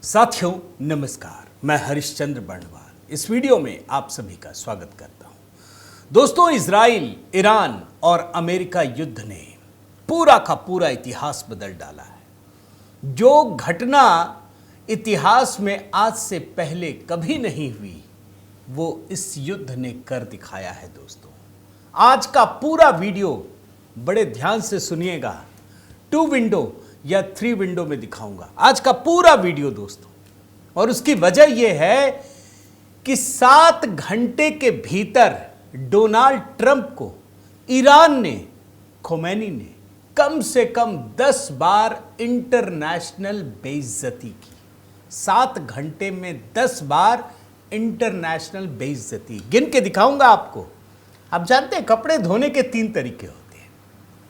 साथियों नमस्कार, मैं हरिश्चंद्र बर्णवाल इस वीडियो में आप सभी का स्वागत करता हूं। दोस्तों, इजराइल, ईरान और अमेरिका युद्ध ने पूरा का पूरा इतिहास बदल डाला है। जो घटना इतिहास में आज से पहले कभी नहीं हुई, वो इस युद्ध ने कर दिखाया है। दोस्तों, आज का पूरा वीडियो बड़े ध्यान से सुनिएगा। 2 विंडो या 3 विंडो में दिखाऊंगा आज का पूरा वीडियो दोस्तों, और उसकी वजह यह है कि 7 घंटे के भीतर डोनाल्ड ट्रंप को ईरान ने, खोमैनी ने कम से कम 10 बार इंटरनेशनल बेइज्जती की। 7 घंटे में 10 बार इंटरनेशनल बेइज्जती गिन के दिखाऊंगा आपको। आप जानते हैं, कपड़े धोने के 3 तरीके होते हैं।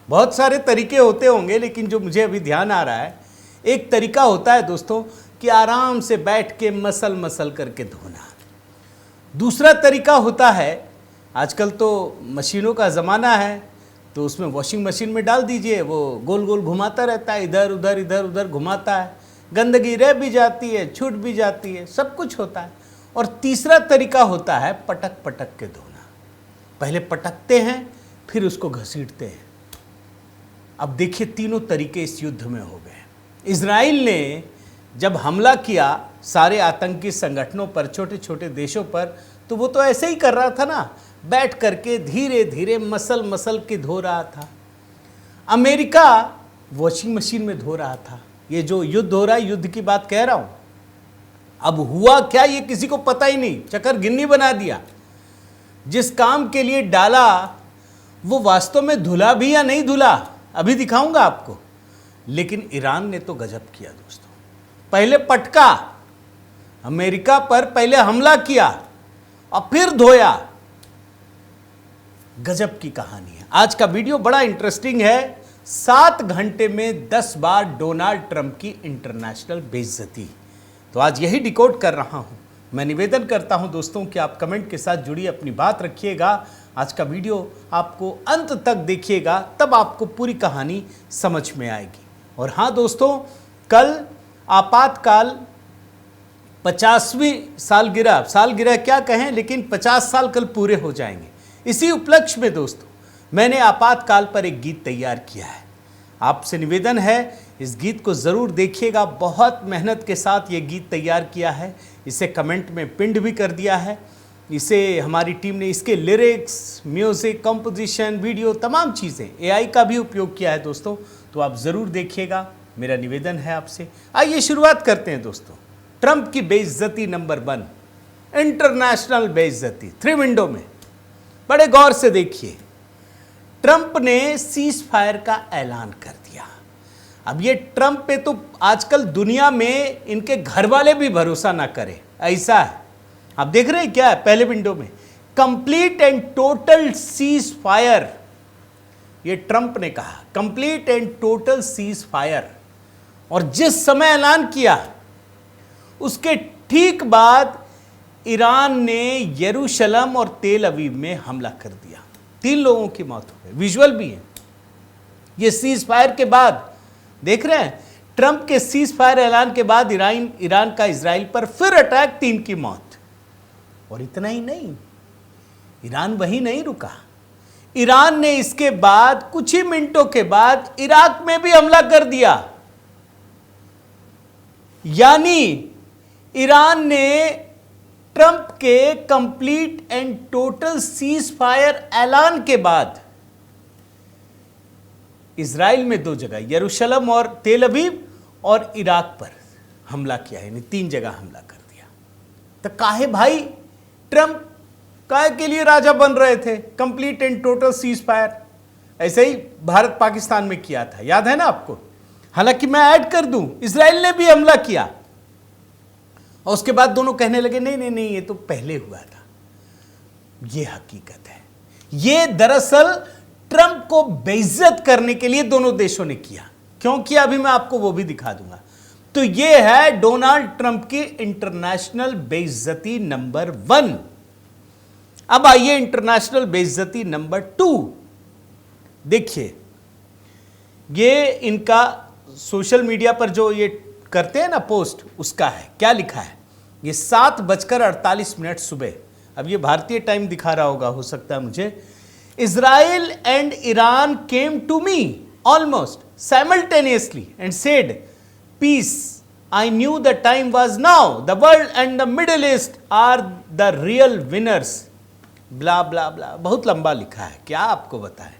बहुत सारे तरीके होते होंगे, लेकिन जो मुझे अभी ध्यान आ रहा है, एक तरीका होता है दोस्तों कि आराम से बैठ के मसल मसल करके धोना। दूसरा तरीका होता है, आजकल तो मशीनों का ज़माना है, तो उसमें वॉशिंग मशीन में डाल दीजिए, वो गोल गोल घुमाता रहता है, इधर उधर घुमाता है, गंदगी रह भी जाती है, छूट भी जाती है, सब कुछ होता है। और तीसरा तरीका होता है पटक पटक के धोना। पहले पटकते हैं, फिर उसको घसीटते हैं। अब देखिए, तीनों तरीके इस युद्ध में हो गए। इजराइल ने जब हमला किया सारे आतंकी संगठनों पर, छोटे छोटे देशों पर, तो वो तो ऐसे ही कर रहा था ना, बैठ करके धीरे धीरे मसल मसल के धो रहा था। अमेरिका वॉशिंग मशीन में धो रहा था। ये जो युद्ध हो रहा है, युद्ध की बात कह रहा हूं। अब हुआ क्या, ये किसी को पता ही नहीं, चक्कर गिन्नी बना दिया। जिस काम के लिए डाला वो वास्तव में धुला भी या नहीं धुला, अभी दिखाऊंगा आपको। लेकिन ईरान ने तो गजब किया दोस्तों। पहले पटका, अमेरिका पर पहले हमला किया और फिर धोया। गजब की कहानी है। आज का वीडियो बड़ा इंटरेस्टिंग है। 7 घंटे में 10 बार डोनाल्ड ट्रंप की इंटरनेशनल बेइज्जती। तो आज यही डिकोड कर रहा हूं। मैं निवेदन करता हूं दोस्तों कि आप कमेंट के साथ जुड़िए, अपनी बात रखिएगा। आज का वीडियो आपको अंत तक देखिएगा, तब आपको पूरी कहानी समझ में आएगी। और हाँ दोस्तों, कल आपातकाल 50वीं सालगिरह क्या कहें, लेकिन 50 साल कल पूरे हो जाएंगे। इसी उपलक्ष्य में दोस्तों मैंने आपातकाल पर एक गीत तैयार किया है। आपसे निवेदन है, इस गीत को ज़रूर देखिएगा। बहुत मेहनत के साथ ये गीत तैयार किया है। इसे कमेंट में पिंड भी कर दिया है। इसे हमारी टीम ने, इसके लिरिक्स, म्यूज़िक, कंपोजिशन, वीडियो, तमाम चीज़ें, एआई का भी उपयोग किया है दोस्तों। तो आप ज़रूर देखिएगा, मेरा निवेदन है आपसे। आइए शुरुआत करते हैं दोस्तों। ट्रंप की बेइज्जती नंबर 1, इंटरनेशनल बेइज्जती। 3 विंडो में बड़े गौर से देखिए। ट्रंप ने सीज फायर का ऐलान कर दिया। अब ये ट्रंप पे तो आजकल दुनिया में इनके घर वाले भी भरोसा ना करें, ऐसा है। आप देख रहे हैं क्या है पहले विंडो में, complete and total ceasefire. ये ट्रंप ने कहा complete and total cease fire. और जिस समय ऐलान किया उसके ठीक बाद ईरान ने यरूशलेम और तेल अवीव में हमला कर दिया। 3 लोगों की मौत हो गई, विजुअल भी है। ये सीज फायर के बाद देख रहे हैं, ट्रंप के सीज फायर ऐलान के बाद ईरान का इजराइल पर फिर अटैक, 3 की मौत। और इतना ही नहीं, ईरान वहीं नहीं रुका। ईरान ने इसके बाद कुछ ही मिनटों के बाद इराक में भी हमला कर दिया। यानी ईरान ने ट्रंप के complete and total cease fire ऐलान के बाद इजराइल में 2 जगह, यरूशलेम और तेल अवीव, और इराक पर हमला किया, यानी 3 जगह हमला कर दिया। तो काहे भाई ट्रंप काहे के लिए राजा बन रहे थे? Complete and total cease fire ऐसे ही भारत पाकिस्तान में किया था, याद है ना आपको। हालांकि मैं ऐड कर दूं, इजराइल ने भी हमला किया और उसके बाद दोनों कहने लगे नहीं नहीं नहीं, ये तो पहले हुआ था। ये हकीकत है। ये दरअसल ट्रंप को बेइज्जत करने के लिए दोनों देशों ने किया। क्यों किया, अभी मैं आपको वो भी दिखा दूंगा। तो ये है डोनाल्ड ट्रंप की इंटरनेशनल बेइज्जती नंबर 1। अब आइए इंटरनेशनल बेइज्जती नंबर 2। देखिए, ये इनका सोशल मीडिया पर जो ये करते हैं ना पोस्ट, उसका है। क्या लिखा है? ये 7:48 सुबह, अब ये भारतीय टाइम दिखा रहा होगा, हो सकता है मुझे। Israel and Iran came to me almost simultaneously and said peace, I knew the time was now, the world and the Middle East are the real winners, blah blah blah. बहुत लंबा लिखा है, क्या आपको बताएं।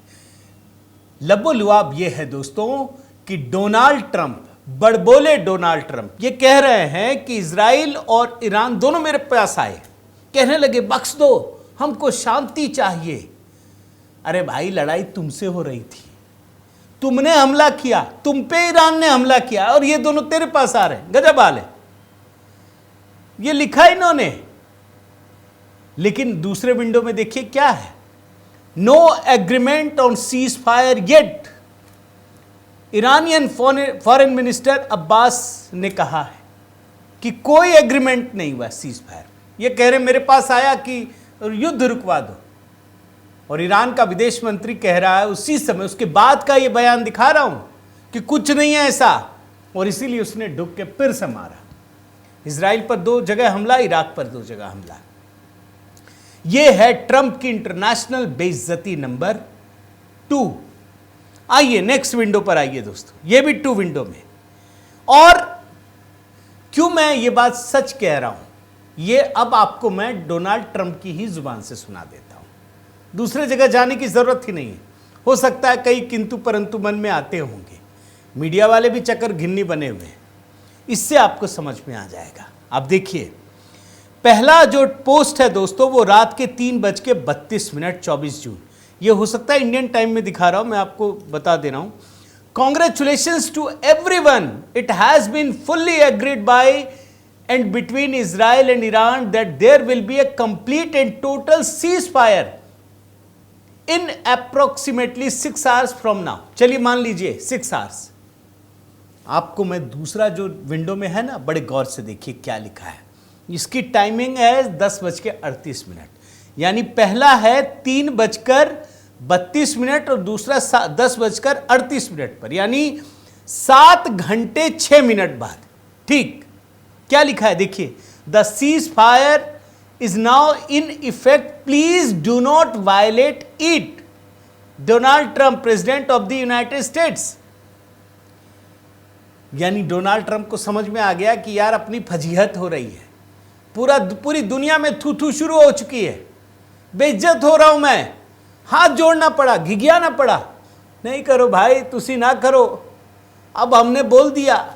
लबोलुआब ये है दोस्तों कि डोनाल्ड ट्रंप, बड़बोले डोनाल्ड ट्रंप ये कह रहे हैं कि इजराइल और ईरान दोनों मेरे पास आए, कहने लगे बख्श दो, हमको शांति चाहिए। अरे भाई, लड़ाई तुमसे हो रही थी, तुमने हमला किया, तुम पे ईरान ने हमला किया, और ये दोनों तेरे पास आ रहे हैं। गजब हाल है। ये लिखा इन्होंने, लेकिन दूसरे विंडो में देखिए क्या है, no agreement on ceasefire yet. Iranian foreign minister Abbas ने कहा है कि कोई एग्रीमेंट नहीं हुआ सीज फायर। ये कह रहे मेरे पास आया कि युद्ध रुकवा दो, और ईरान का विदेश मंत्री कह रहा है उसी समय, उसके बाद का ये बयान दिखा रहा हूं कि कुछ नहीं है ऐसा, और इसीलिए उसने ढुक के फिर से मारा। इजराइल पर 2 जगह हमला, इराक पर 2 जगह हमला। ये है ट्रंप की इंटरनेशनल बेइज्जती नंबर 2। आइए नेक्स्ट विंडो पर आइए दोस्तों, ये भी 2 विंडो में। और क्यों मैं ये बात सच कह रहा हूं, ये अब आपको मैं डोनाल्ड ट्रंप की ही जुबान से सुना देता हूं, दूसरे जगह जाने की जरूरत ही नहीं है। हो सकता है कई किंतु परंतु मन में आते होंगे, मीडिया वाले भी चक्कर घिन्नी बने हुए हैं, इससे आपको समझ में आ जाएगा। आप देखिए, पहला जो पोस्ट है दोस्तों, वो रात के 3:32 24 जून, ये हो सकता है इंडियन टाइम में दिखा रहा हूं, मैं आपको बता दे रहा हूं। Congratulations to everyone, it has been fully agreed by and between Israel and Iran that there will be a complete and total ceasefire in approximately 6 hours from now. चलिए मान लीजिए 6 आवर्स। आपको मैं दूसरा जो विंडो में है ना, बड़े गौर से देखिए क्या लिखा है। इसकी टाइमिंग है 10:38, यानी पहला है 3:32 और दूसरा 10:38 पर, यानी 7 घंटे 6 मिनट बाद। ठीक, क्या लिखा है देखिए, the ceasefire is now in effect, please do not violate it, Donald Trump president of the United States. यानी डोनाल्ड ट्रंप को समझ में आ गया कि यार अपनी फजीहत हो रही है, पूरी दुनिया में थू थू शुरू हो चुकी है, बेइज्जत हो रहा हूं मैं, हाथ जोड़ना पड़ा, घिघियाना पड़ा, नहीं करो भाई, तुसी ना करो, अब हमने बोल दिया।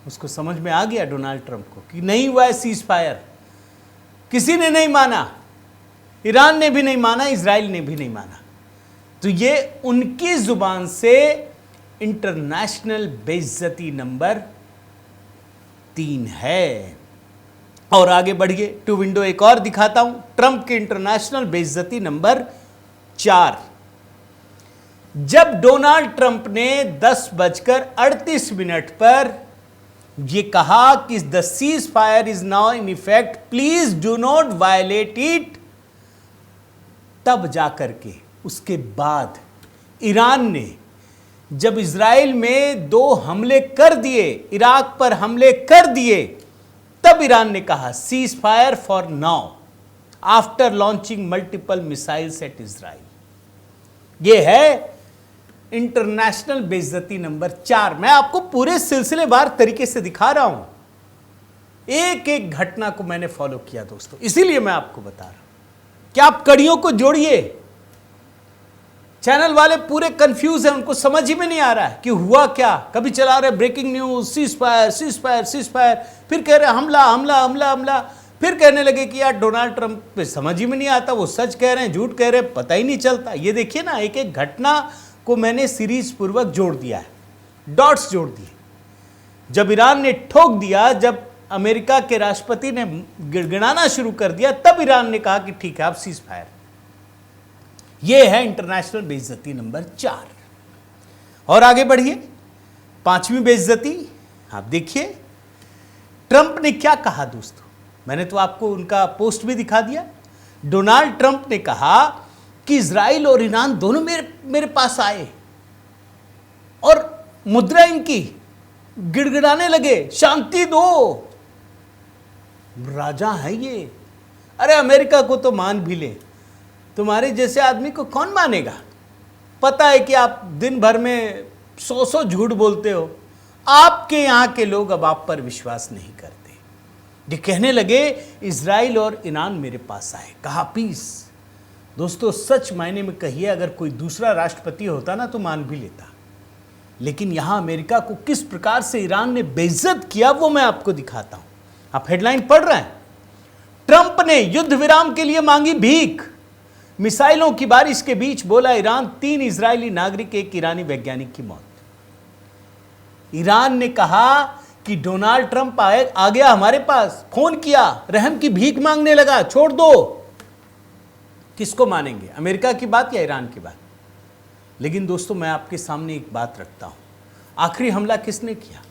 उसको समझ में आ गया डोनाल्ड ट्रंप को कि नहीं हुआ है सीज फायर, किसी ने नहीं माना, ईरान ने भी नहीं माना, इजराइल ने भी नहीं माना। तो ये उनकी जुबान से इंटरनेशनल बेइज्जती नंबर 3 है। और आगे बढ़िए, 2 विंडो एक और दिखाता हूं, ट्रंप के इंटरनेशनल बेइज्जती नंबर 4। जब डोनाल्ड ट्रंप ने 10:38 पर यह कहा कि the ceasefire is now in effect, please do not violate it, तब जाकर के उसके बाद ईरान ने जब इजराइल में 2 हमले कर दिए, इराक पर हमले कर दिए, तब ईरान ने कहा ceasefire for now after launching multiple missiles at Israel. यह है इंटरनेशनल बेइज्जती नंबर 4। मैं आपको पूरे सिलसिलेवार तरीके से दिखा रहा हूं, एक एक घटना को मैंने फॉलो किया दोस्तों, इसीलिए मैं आपको बता रहा हूं कि आप कड़ियों को जोड़िए। चैनल वाले पूरे कंफ्यूज हैं, उनको समझ ही में नहीं आ रहा है कि हुआ क्या। कभी चला रहे breaking news, ceasefire ceasefire ceasefire, फिर कह रहे हमला हमला हमला हमला, फिर कहने लगे कि यार डोनाल्ड ट्रंप पे समझ ही में नहीं आता, वो सच कह रहे हैं झूठ कह रहे हैं, पता ही नहीं चलता। ये देखिए ना, एक एक घटना को मैंने सीरीज पूर्वक जोड़ दिया है, डॉट्स जोड़ दिए। जब ईरान ने ठोक दिया, जब अमेरिका के राष्ट्रपति ने गिड़गिड़ाना शुरू कर दिया, तब ईरान ने कहा कि ठीक है आप सीज फायर। यह है इंटरनेशनल बेइज्जती नंबर 4। और आगे बढ़िए, 5वीं बेइज्जती आप देखिए, ट्रंप ने क्या कहा दोस्तों, मैंने तो आपको उनका पोस्ट भी दिखा दिया। डोनाल्ड ट्रंप ने कहा कि इजराइल और ईरान दोनों मेरे पास आए, और मुद्रा इनकी गिड़गिड़ाने लगे, शांति दो, राजा है ये। अरे अमेरिका को तो मान भी ले, तुम्हारे जैसे आदमी को कौन मानेगा? पता है कि आप दिन भर में 100 झूठ बोलते हो, आपके यहां के लोग अब आप पर विश्वास नहीं करते। ये कहने लगे इजराइल और ईरान मेरे पास आए, कहा पीस। दोस्तों सच मायने में कहिए, अगर कोई दूसरा राष्ट्रपति होता ना तो मान भी लेता, लेकिन यहां अमेरिका को किस प्रकार से ईरान ने बेइज्जत किया वो मैं आपको दिखाता हूं। आप हेडलाइन पढ़ रहे हैं, ट्रंप ने युद्ध विराम के लिए मांगी भीख, मिसाइलों की बारिश के बीच बोला ईरान, 3 इजरायली नागरिक, 1 ईरानी वैज्ञानिक की मौत। ईरान ने कहा कि डोनाल्ड ट्रंप आ गया हमारे पास, फोन किया, रहम की भीख मांगने लगा, छोड़ दो। किसको मानेंगे, अमेरिका की बात या ईरान की बात? लेकिन दोस्तों मैं आपके सामने एक बात रखता हूं, आखिरी हमला किसने किया?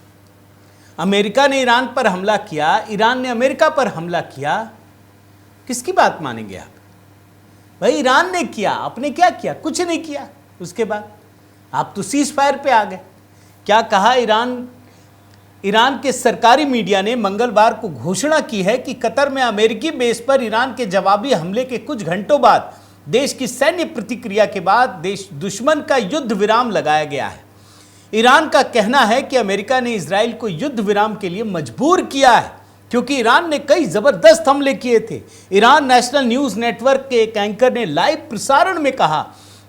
अमेरिका ने ईरान पर हमला किया, ईरान ने अमेरिका पर हमला किया। किसकी बात मानेंगे आप? भाई ईरान ने किया, आपने क्या किया? कुछ नहीं किया। उसके बाद आप तो सीज फायर पे आ गए। क्या कहा? ईरान के सरकारी मीडिया ने मंगलवार को घोषणा की है कि कतर में अमेरिकी बेस पर ईरान के जवाबी हमले के कुछ घंटों बाद देश की सैन्य प्रतिक्रिया के बाद देश दुश्मन का युद्ध विराम लगाया गया है। ईरान का कहना है कि अमेरिका ने इजराइल को युद्ध विराम के लिए मजबूर किया है क्योंकि ईरान ने कई जबरदस्त हमले किए थे। ईरान नेशनल न्यूज नेटवर्क के एक एंकर ने लाइव प्रसारण में कहा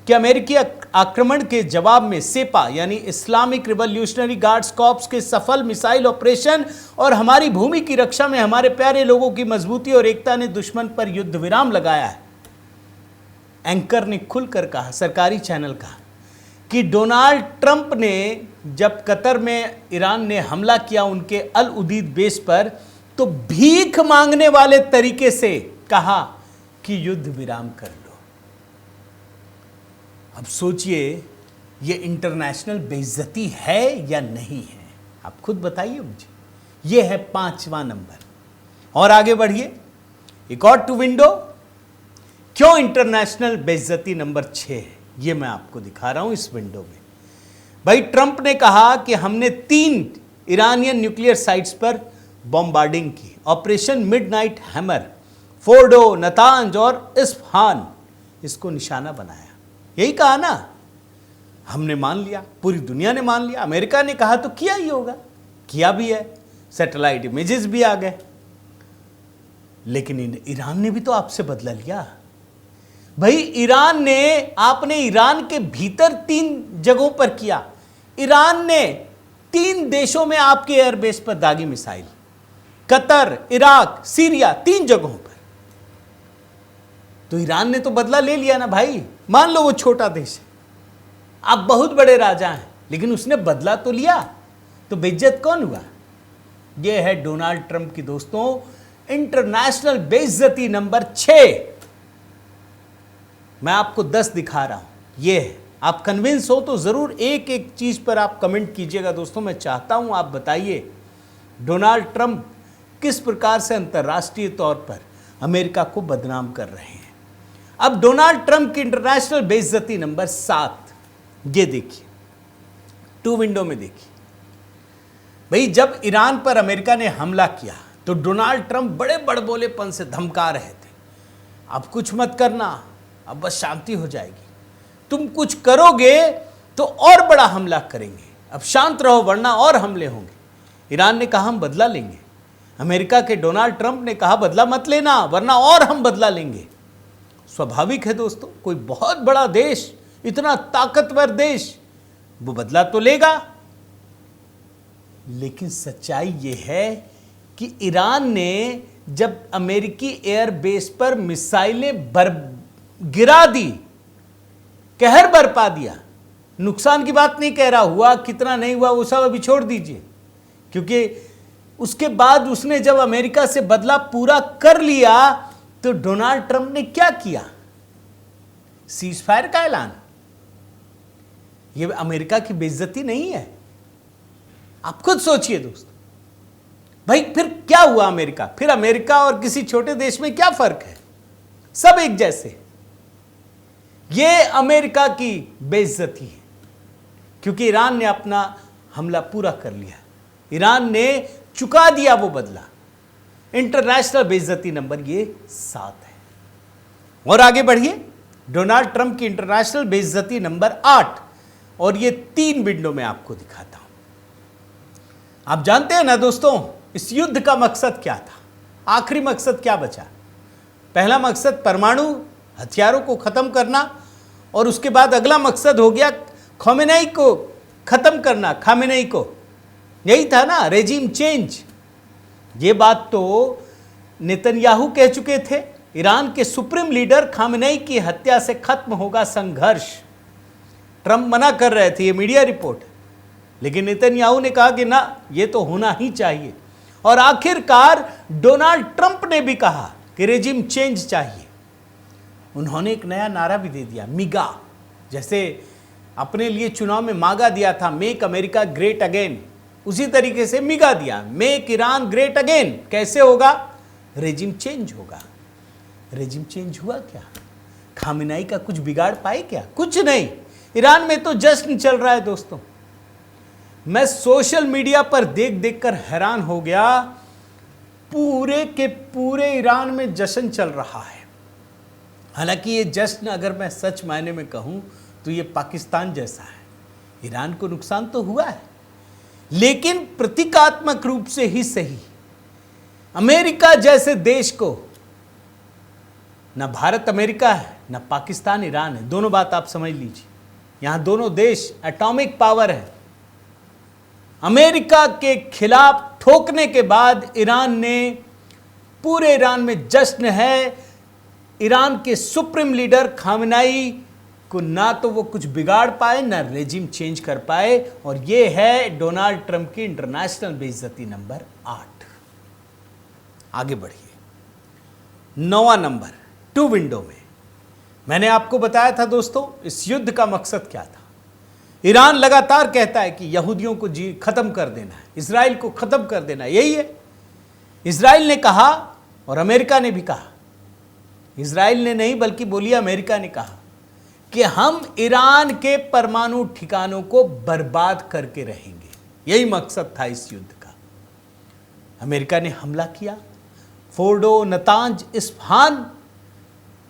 कि अमेरिकी आक्रमण के जवाब में सेपा यानी इस्लामिक रिवॉल्यूशनरी गार्ड्स कॉर्प्स के सफल मिसाइल ऑपरेशन और हमारी भूमि की रक्षा में हमारे प्यारे लोगों की मजबूती और एकता ने दुश्मन पर युद्ध विराम लगाया है। एंकर ने खुलकर कहा, सरकारी चैनल का, कि डोनाल्ड ट्रंप ने जब कतर में ईरान ने हमला किया उनके अल उदीद बेस पर, तो भीख मांगने वाले तरीके से कहा कि युद्ध विराम कर लो। अब सोचिए ये इंटरनेशनल बेइज्जती है या नहीं है? आप खुद बताइए मुझे। ये है 5वां नंबर। और आगे बढ़िए, एक और 2 विंडो, क्यों इंटरनेशनल बेइज्जती नंबर 6 है, ये मैं आपको दिखा रहा हूं इस विंडो में। भाई ट्रंप ने कहा कि हमने 3 ईरानियन न्यूक्लियर साइट्स पर बॉम्बार्डिंग की, operation midnight hammer, Fordow, Natanz और इस्फहान, इसको निशाना बनाया। यही कहा ना, हमने मान लिया, पूरी दुनिया ने मान लिया, अमेरिका ने कहा तो किया ही होगा, किया भी है, सैटेलाइट इमेजेस भी आ गए। लेकिन ईरान ने भी तो आपसे बदला लिया। भाई ईरान ने, आपने ईरान के भीतर 3 जगहों पर किया। ईरान ने 3 देशों में आपके एयरबेस पर दागी मिसाइल, कतर, इराक, सीरिया, 3 जगहों पर। तो ईरान ने तो बदला ले लिया ना भाई। मान लो वो छोटा देश है, आप बहुत बड़े राजा हैं, लेकिन उसने बदला तो लिया, तो बेइज्जत कौन हुआ? ये है डोनाल्ड ट्रंप की दोस्तों इंटरनेशनल बेइज्जती नंबर 6। मैं आपको 10 दिखा रहा हूं, ये है। आप कन्विंस हो तो जरूर एक एक चीज पर आप कमेंट कीजिएगा दोस्तों। मैं चाहता हूं आप बताइए डोनाल्ड ट्रंप किस प्रकार से अंतर्राष्ट्रीय तौर पर अमेरिका को बदनाम कर रहे हैं। अब डोनाल्ड ट्रंप की इंटरनेशनल बेइज्जती नंबर 7, ये देखिए, 2 विंडो में देखिए। भाई जब ईरान पर अमेरिका ने हमला किया तो डोनाल्ड ट्रंप बड़े बड़बोलेपन से धमका रहे थे, अब कुछ मत करना, अब बस शांति हो जाएगी, तुम कुछ करोगे तो और बड़ा हमला करेंगे, अब शांत रहो वरना और हमले होंगे। ईरान ने कहा हम बदला लेंगे। अमेरिका के डोनाल्ड ट्रंप ने कहा बदला मत लेना वरना और हम बदला लेंगे। स्वाभाविक है दोस्तों, कोई बहुत बड़ा देश, इतना ताकतवर देश, वो बदला तो लेगा। लेकिन सच्चाई यह है कि ईरान ने जब अमेरिकी एयरबेस पर मिसाइलें गिरा दी, कहर बरपा दिया, नुकसान की बात नहीं कह रहा, हुआ कितना नहीं हुआ वो सब अभी छोड़ दीजिए, क्योंकि उसके बाद उसने जब अमेरिका से बदला पूरा कर लिया तो डोनाल्ड ट्रंप ने क्या किया? सीज फायर का ऐलान। यह अमेरिका की बेइज्जती नहीं है? आप खुद सोचिए दोस्तों। भाई फिर क्या हुआ अमेरिका? फिर अमेरिका और किसी छोटे देश में क्या फर्क है? सब एक जैसे। यह अमेरिका की बेइज्जती है क्योंकि ईरान ने अपना हमला पूरा कर लिया। ईरान ने चुका दिया वो बदला। इंटरनेशनल बेइज्जती नंबर ये 7 है। और आगे बढ़िए, डोनाल्ड ट्रंप की इंटरनेशनल बेइज्जती नंबर 8, और ये 3 विंडो में आपको दिखाता हूं। आप जानते हैं ना दोस्तों, इस युद्ध का मकसद क्या था? आखिरी मकसद क्या बचा? पहला मकसद परमाणु हथियारों को खत्म करना, और उसके बाद अगला मकसद हो गया खामेनेई को खत्म करना। खामेनेई को, यही था ना, रेजिम चेंज। ये बात तो नेतन्याहू कह चुके थे। ईरान के सुप्रीम लीडर खामेनेई की हत्या से खत्म होगा संघर्ष। ट्रंप मना कर रहे थे, ये मीडिया रिपोर्ट, लेकिन नेतन्याहू ने कहा कि ना, ये तो होना ही चाहिए। और आखिरकार डोनाल्ड ट्रंप ने भी कहा कि रेजिम चेंज चाहिए। उन्होंने एक नया नारा भी दे दिया, मिगा। जैसे अपने लिए चुनाव में मागा दिया था, मेक अमेरिका ग्रेट अगेन, उसी तरीके से मिगा दिया, मेक ईरान ग्रेट अगेन। कैसे होगा? रेजिम चेंज होगा। रेजिम चेंज हुआ क्या? खामेनेई का कुछ बिगाड़ पाए क्या? कुछ नहीं। ईरान में तो जश्न चल रहा है दोस्तों। मैं सोशल मीडिया पर देख देख कर हैरान हो गया। पूरे के पूरे ईरान में जश्न चल रहा है। हालांकि ये जश्न, अगर मैं सच मायने में कहूं, तो ये पाकिस्तान जैसा है। ईरान को नुकसान तो हुआ है, लेकिन प्रतीकात्मक रूप से ही सही। अमेरिका जैसे देश को, ना भारत अमेरिका है, ना पाकिस्तान ईरान है, दोनों बात आप समझ लीजिए। यहां दोनों देश एटॉमिक पावर है। अमेरिका के खिलाफ ठोकने के बाद ईरान ने, पूरे ईरान में जश्न है। ईरान के सुप्रीम लीडर खामेनेई को ना तो वो कुछ बिगाड़ पाए, ना रेजिम चेंज कर पाए। और ये है डोनाल्ड ट्रंप की इंटरनेशनल बेइज्जती नंबर 8। आगे बढ़िए, 9वां नंबर 2 विंडो में मैंने आपको बताया था दोस्तों, इस युद्ध का मकसद क्या था। ईरान लगातार कहता है कि यहूदियों को खत्म कर देना है, इजराइल को खत्म कर देना है, यही है। इजराइल ने कहा और अमेरिका ने भी कहा, इजराइल ने नहीं बल्कि बोलिए अमेरिका ने कहा कि हम ईरान के परमाणु ठिकानों को बर्बाद करके रहेंगे। यही मकसद था इस युद्ध का। अमेरिका ने हमला किया, Fordow, Natanz, Isfahan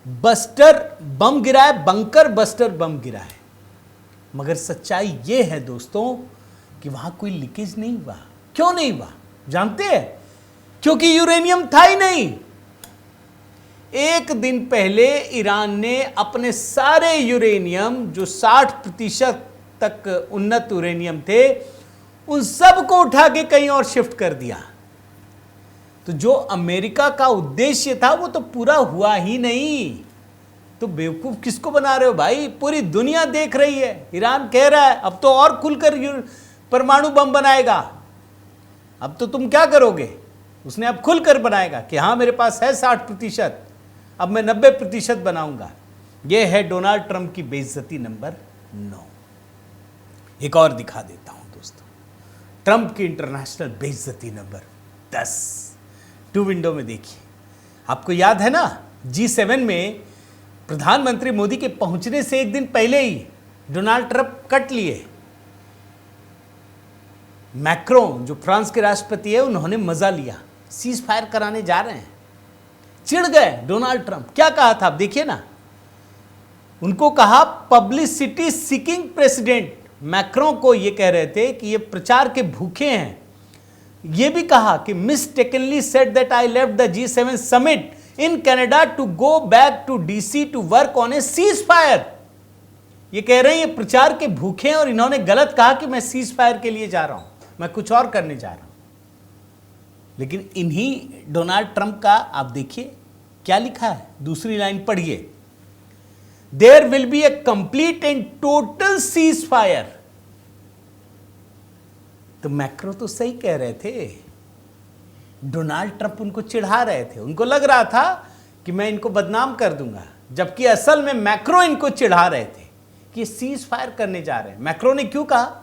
buster bomb गिराए, बंकर बस्टर बम गिराए। मगर सच्चाई यह है दोस्तों कि वहां कोई लीकेज नहीं हुआ। क्यों नहीं हुआ जानते हैं? क्योंकि यूरेनियम था ही नहीं। एक दिन पहले ईरान ने अपने सारे यूरेनियम, जो 60% तक उन्नत यूरेनियम थे, उन सब को उठा के कहीं और शिफ्ट कर दिया। तो जो अमेरिका का उद्देश्य था वो तो पूरा हुआ ही नहीं। तो बेवकूफ किसको बना रहे हो भाई? पूरी दुनिया देख रही है। ईरान कह रहा है अब तो और खुलकर परमाणु बम बनाएगा। अब तो तुम क्या करोगे? उसने अब खुलकर बनाएगा कि हाँ मेरे पास है 60%, अब मैं 90% बनाऊंगा। यह है डोनाल्ड ट्रंप की बेइज्जती नंबर 9। एक और दिखा देता हूं दोस्तों, ट्रंप की इंटरनेशनल बेइज्जती नंबर 10। 2 विंडो में देखिए। आपको याद है ना, G7 में प्रधानमंत्री मोदी के पहुंचने से एक दिन पहले ही डोनाल्ड ट्रंप कट लिए। मैक्रों, जो फ्रांस के राष्ट्रपति है, उन्होंने मजा लिया, सीज फायर कराने जा रहे हैं। चिढ़ गए डोनाल्ड ट्रंप। क्या कहा था आप देखिए ना, उनको कहा पब्लिसिटी सीकिंग प्रेसिडेंट। मैक्रों को ये कह रहे थे कि ये प्रचार के भूखे हैं। ये भी कहा कि mistakenly said that I left the G7 summit in Canada to go back to DC to work on a ceasefire. ये कह रहे हैं ये प्रचार के भूखे हैं और इन्होंने गलत कहा कि मैं सीज फायर के लिए जा रहा हूं, मैं कुछ और करने जा रहा हूं। लेकिन इन्हीं डोनाल्ड ट्रंप का आप देखिए क्या लिखा है, दूसरी लाइन पढ़िए, there will be a complete and total ceasefire. तो मैक्रो तो सही कह रहे थे, डोनाल्ड ट्रंप उनको चिढ़ा रहे थे। उनको लग रहा था कि मैं इनको बदनाम कर दूंगा, जबकि असल में मैक्रो इनको चिढ़ा रहे थे कि सीज फायर करने जा रहे हैं। मैक्रो ने क्यों कहा?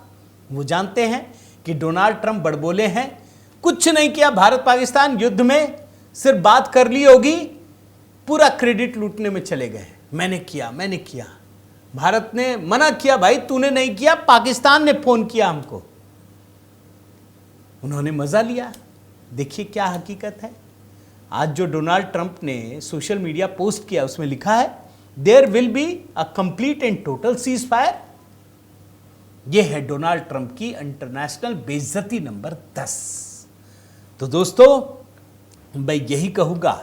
वो जानते हैं कि डोनाल्ड ट्रंप बड़बोले हैं, कुछ नहीं किया भारत पाकिस्तान युद्ध में, सिर्फ बात कर ली होगी, पूरा क्रेडिट लूटने में चले गए। मैंने किया। भारत ने मना किया, भाई तूने नहीं किया, पाकिस्तान ने फोन किया हमको। उन्होंने मज़ा लिया। देखिए क्या हकीकत है। आज जो डोनाल्ड ट्रंप ने सोशल मीडिया पोस्ट किया उसमें लिखा है there will be a complete and total ceasefire. यह है डोनाल्ड ट्रंप की इंटरनेशनल बेइज्जती नंबर 10। तो दोस्तों मैं यही कहूँगा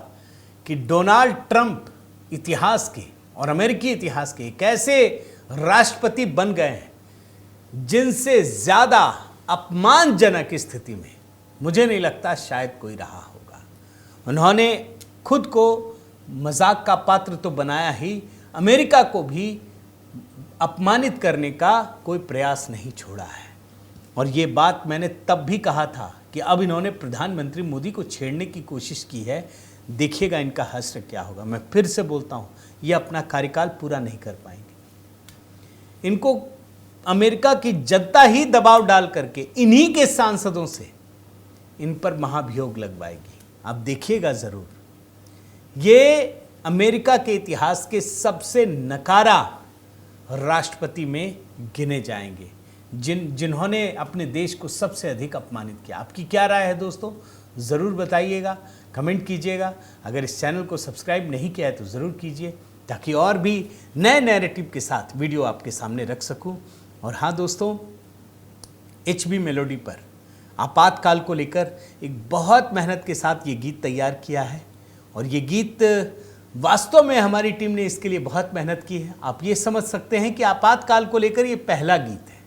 कि डोनाल्ड ट्रंप इतिहास के और अमेरिकी इतिहास के एक ऐसे राष्ट्रपति बन गए हैं जिनसे ज़्यादा अपमानजनक स्थिति में मुझे नहीं लगता शायद कोई रहा होगा। उन्होंने खुद को मजाक का पात्र तो बनाया ही, अमेरिका को भी अपमानित करने का कोई प्रयास नहीं छोड़ा है। और ये बात मैंने तब भी कहा था कि अब इन्होंने प्रधानमंत्री मोदी को छेड़ने की कोशिश की है, देखिएगा इनका हश्र क्या होगा। मैं फिर से बोलता हूँ, ये अपना कार्यकाल पूरा नहीं कर पाएंगे। इनको अमेरिका की जनता ही दबाव डाल करके इन्हीं के सांसदों से इन पर महाभियोग लगवाएगी। आप देखिएगा ज़रूर। ये अमेरिका के इतिहास के सबसे नकारा राष्ट्रपति में गिने जाएंगे, जिन्होंने अपने देश को सबसे अधिक अपमानित किया। आपकी क्या राय है दोस्तों, ज़रूर बताइएगा, कमेंट कीजिएगा। अगर इस चैनल को सब्सक्राइब नहीं किया है तो ज़रूर कीजिए, ताकि और भी नए नैरेटिव के साथ वीडियो आपके सामने रख सकूं। और हाँ दोस्तों, HB मेलोडी पर आपातकाल को लेकर एक बहुत मेहनत के साथ ये गीत तैयार किया है, और ये गीत वास्तव में हमारी टीम ने इसके लिए बहुत मेहनत की है। आप ये समझ सकते हैं कि आपातकाल को लेकर ये पहला गीत है।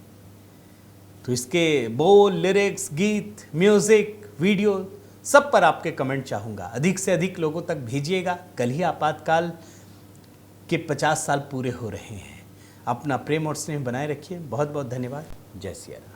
तो इसके बोल, लिरिक्स, गीत, म्यूज़िक, वीडियो सब पर आपके कमेंट चाहूँगा। अधिक से अधिक लोगों तक भेजिएगा। कल ही आपातकाल के 50 साल पूरे हो रहे हैं। अपना प्रेम और स्नेह बनाए रखिए। बहुत बहुत धन्यवाद। जय सिया राम।